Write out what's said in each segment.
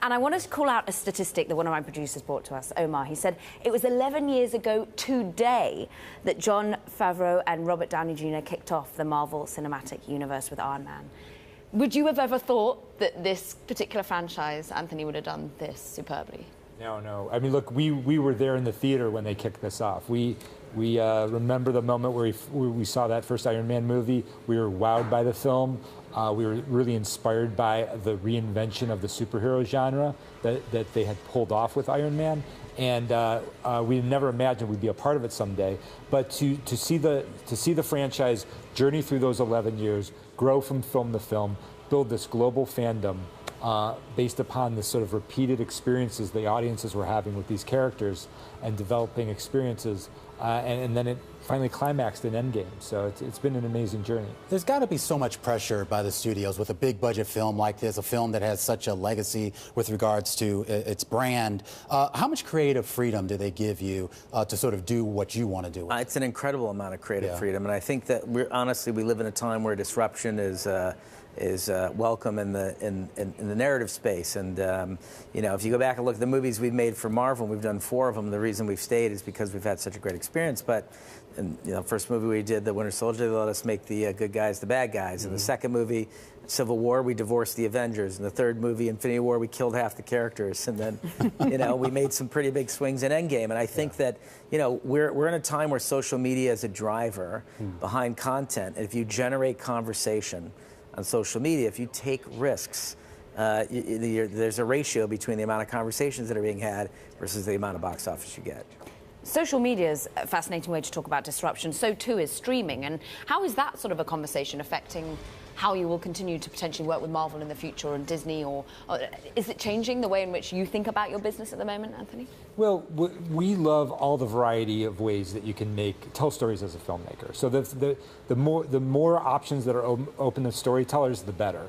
And I wanted to call out a statistic that one of my producers brought to us, Omar. He said it was 11 years ago today that Jon Favreau and Robert Downey Jr. kicked off the Marvel Cinematic Universe with Iron Man. Would you have ever thought that this particular franchise, Anthony, would have done this superbly? No. I mean, look, we were there in the theater when they kicked this off. We remember the moment where we saw that first Iron Man movie. We were wowed by the film. We were really inspired by the reinvention of the superhero genre that they had pulled off with Iron Man. And we never imagined we'd be a part of it someday. But to see the franchise journey through those 11 years, grow from film to film, build this global fandom based upon the sort of repeated experiences the audiences were having with these characters and developing experiences, and then it finally climaxed in Endgame. So it's been an amazing journey. There's got to be so much pressure by the studios with a big budget film like this, a film that has such a legacy with regards to its brand. How much creative freedom do they give you to sort of do what you want to do? It's an incredible amount of creative freedom, and I think that honestly we live in a time where disruption is welcome in the narrative space. And you know, if you go back and look at the movies we've made for Marvel, we've done 4 of them. The reason we've stayed is because we've had such a great experience. But you know, first movie we did, The Winter Soldier, they let us make the good guys the bad guys. In the second movie, Civil War, we divorced the Avengers. In the third movie, Infinity War, we killed half the characters. And then, you know, we made some pretty big swings in Endgame. And I think that, you know, we're in a time where social media is a driver behind content. And if you generate conversation on social media, if you take risks, there's a ratio between the amount of conversations that are being had versus the amount of box office you get. Social media is a fascinating way to talk about disruption. So too is streaming. And how is that sort of a conversation affecting how you will continue to potentially work with Marvel in the future and Disney, or is it changing the way in which you think about your business at the moment, Anthony? Well, we love all the variety of ways that you can tell stories as a filmmaker. So the more options that are open to storytellers, the better.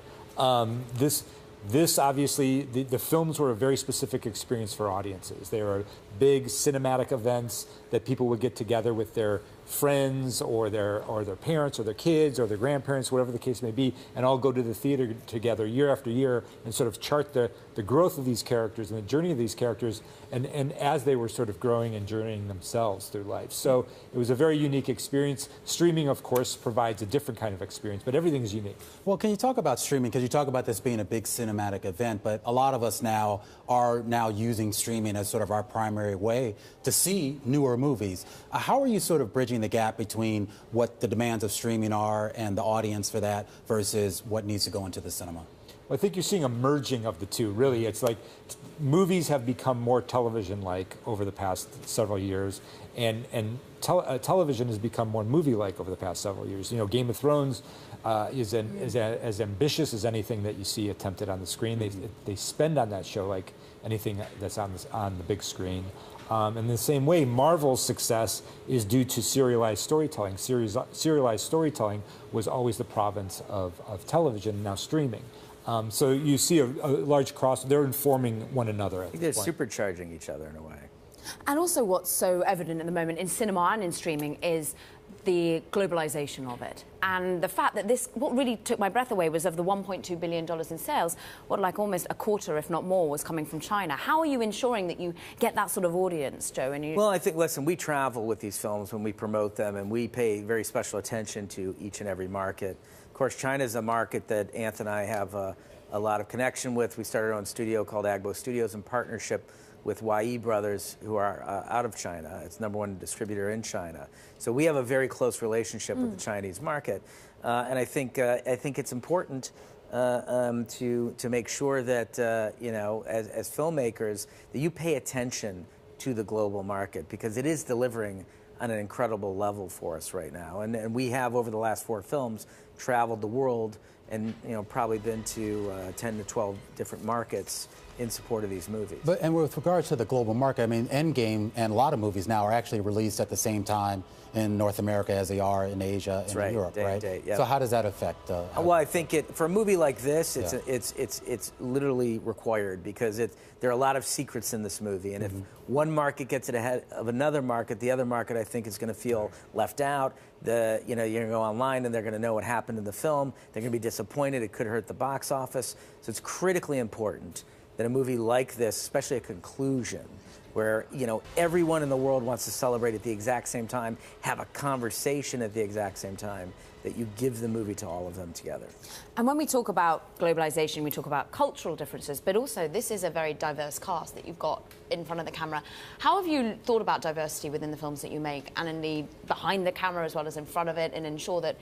This obviously, the films were a very specific experience for audiences. They were big cinematic events that people would get together with their friends or their parents or their kids or their grandparents, whatever the case may be, and all go to the theater together year after year and sort of chart the growth of these characters and the journey of these characters and as they were sort of growing and journeying themselves through life. So it was a very unique experience. Streaming, of course, provides a different kind of experience, but everything is unique. Well, can you talk about streaming? Because you talk about this being a big cinematic event, but a lot of us now are using streaming as sort of our primary way to see newer movies. How are you sort of bridging the gap between what the demands of streaming are and the audience for that versus what needs to go into the cinema? Well, I think you're seeing a merging of the two, really. It's like movies have become more television-like over the past several years, and television has become more movie-like over the past several years. You know, Game of Thrones is as ambitious as anything that you see attempted on the screen. They spend on that show like anything that's on the big screen. In the same way, Marvel's success is due to serialized storytelling. Serialized storytelling was always the province of television, now streaming. So you see a large cross. They're informing one another. I think they're supercharging each other in a way. And also what's so evident at the moment in cinema and in streaming is the globalization of it. And the fact that what really took my breath away was of the $1.2 billion in sales, like almost a quarter, if not more, was coming from China. How are you ensuring that you get that sort of audience, Joe? Well, I think, listen, we travel with these films when we promote them, and we pay very special attention to each and every market. Of course, China is a market that Anth and I have a lot of connection with. We started our own studio called Agbo Studios in partnership with YE Brothers, who are out of China. It's #1 distributor in China. So we have a very close relationship with the Chinese market. And I think it's important to make sure that, you know, as filmmakers, that you pay attention to the global market, because it is delivering on an incredible level for us right now. And we have, over the last 4 films, traveled the world and, you know, probably been to 10 to 12 different markets in support of these movies. And with regards to the global market, I mean, Endgame and a lot of movies now are actually released at the same time in North America as they are in Asia and in Europe, right? Yeah. So how does that affect? Well, I think for a movie like this, it's literally required, because there are a lot of secrets in this movie, and if one market gets it ahead of another market, the other market, I think, is going to feel left out. You're going to go online and they're going to know what happened in the film. They're going to be disappointed. It could hurt the box office. So it's critically important that a movie like this, especially a conclusion, where everyone in the world wants to celebrate at the exact same time, have a conversation at the exact same time, that you give the movie to all of them together. And when we talk about globalization, we talk about cultural differences, but also this is a very diverse cast that you've got in front of the camera. How have you thought about diversity within the films that you make, and indeed behind the camera as well as in front of it, and ensure that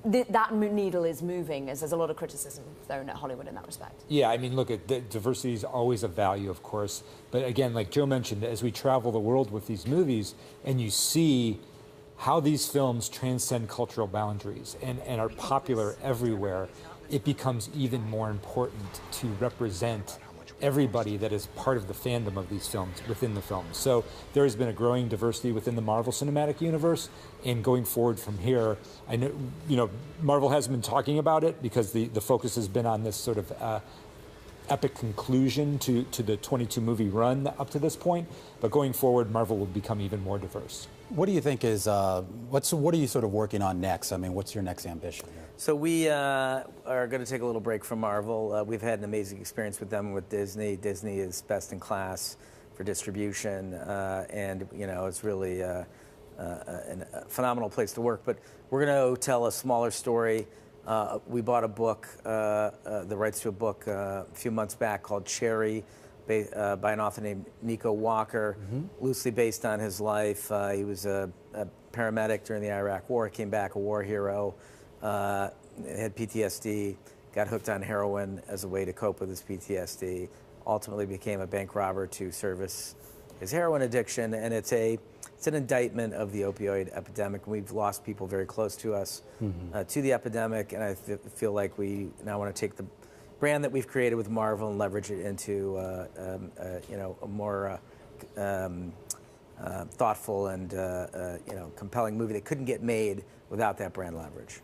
that needle is moving, as there's a lot of criticism thrown at Hollywood in that respect? Yeah, I mean, look, diversity is always a value, of course. But again, like Joe mentioned, as we travel the world with these movies and you see how these films transcend cultural boundaries and are popular everywhere, it becomes even more important to represent everybody that is part of the fandom of these films within the films. So there has been a growing diversity within the Marvel Cinematic Universe, and going forward from here, I know, Marvel has been talking about it because the focus has been on this sort of epic conclusion to the 22 movie run up to this point, but going forward, Marvel will become even more diverse. What do you think is, what are you sort of working on next? I mean, what's your next ambition here? So we are going to take a little break from Marvel. We've had an amazing experience with them, with Disney. Disney is best in class for distribution, and it's really a phenomenal place to work. But we're going to tell a smaller story. We bought a book, the rights to a book a few months back called Cherry, by an author named Nico Walker, loosely based on his life. He was a paramedic during the Iraq War, came back a war hero, had PTSD, got hooked on heroin as a way to cope with his PTSD, ultimately became a bank robber to service his heroin addiction, and it's an indictment of the opioid epidemic. We've lost people very close to us to the epidemic, and I feel like we now want to take the brand that we've created with Marvel and leverage it into a more thoughtful and compelling movie that couldn't get made without that brand leverage.